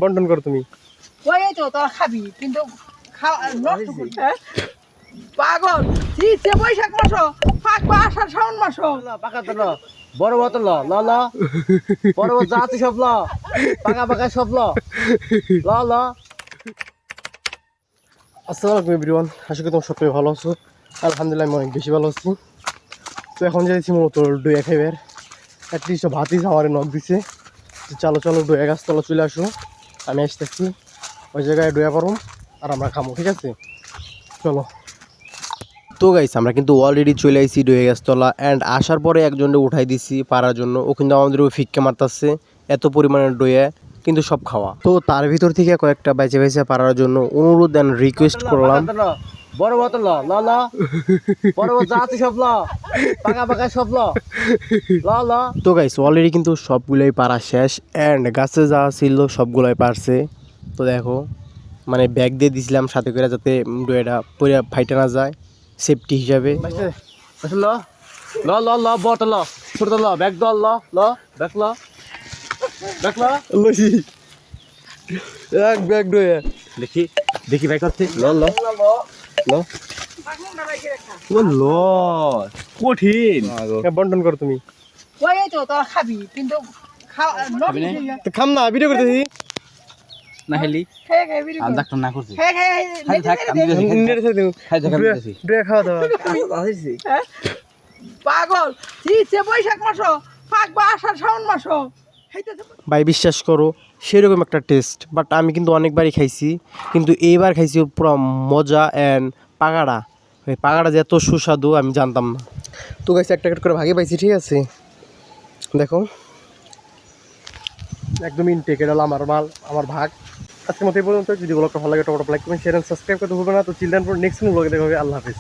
বন্টন করো তুমি। ওই তো তোরা খাবি কিন্তু নষ্ট করছে পাগল শীতে বৈশাখ মাস ফাঁক বা আষাঢ় শ্রাবণ মাস পাকা তো বড় বোতল ল ল বড় বোতল যা আছে সব ল পাকা পাকা সব ল ল ল। আসসালামু আলাইকুম এভরিওয়ান, আশা করি তোমার সবাই ভালো আছো। আলহামদুলিল্লাহ আমি অনেক বেশি ভালো আছি। তো এখন যাইছি মূলত ডুয়া খাইবার, অ্যাটলিস্ট ভাতিস আমার নখ দিছে চলো চলো ডুয়া গাছতলা চলে আসো, আমি আসতেছি ওই জায়গায় ডুয়া পারো আর আমরা খামো, ঠিক আছে চলো। তো গাইস আমরা কিন্তু অলরেডি চলে আইছি ডুয়ে গাছতলা অ্যান্ড আসার পরে একজনকে উঠাই দিছি পারার জন্য। ও কিন্তু আমাদের ফিক্কা মারতাছে, এত পরিমাণে ডুয়ে কিন্তু সব খাওয়া। তো তার ভিতর থেকে কয়েকটা বাইচে বাইচে পারার জন্য অনুরোধ অ্যান্ড রিকোয়েস্ট করলাম। বড় বোতল ল ল বড় বোতল যা আছে সব ল পাকা পাকা সব ল ল ল। তো গাইস অলরেডি কিন্তু সবগুলোই পারা শেষ অ্যান্ড গাছে যা ছিল সবগুলোই পারছে। তো দেখো মানে ব্যাগ দিয়ে দিছিলাম সাথে করে যাতে ডুয়েটা পুরো ফাইটে না যায়, সেফটি হিসাবে। ল ল ল ল বোতল ল ছোট ল ব্যাগ দল ল ল ব্যাগ ল ব্যাগ ল লইছি এক ব্যাগ ডুয়া। দেখি দেখি ব্যাগ করছে ল ল ল ও ল কঠিন। বন্টন করো তুমি। ওই তো তোরা খাবি কিন্তু তো খাম না, ভিডিও করতেছি না হেলি আর ডাক্তার না করছে ডুয়া খাওয়া দাওয়া। পাগল শীতে বৈশাখ মাস ফাঁক বা আষাঢ় শ্রাবণ মাস ভাই বিশ্বাস করো সেরকম একটা টেস্ট, বাট আমি কিন্তু অনেকবারই খাইছি, কিন্তু এইবার খাইছি পুরো মজা। অ্যান্ড পাগাড়া, ওই পাগাড়া যে এত সুস্বাদু আমি জানতাম না। তো গাইছে একটা একটা করে ভাগে পাইছি, ঠিক আছে দেখো একদম ইনটেক, এটা হলো আমার মাল, আমার ভাগ। আজকের মতো এই পর্যন্ত। যদি ব্লগটা ভালো লাগে টপ like comment share and subscribe করতে ভুলবেন না। তো চিলড্রেন ফর নেক্সট ব্লগে দেখা হবে। আল্লাহ হাফেজ।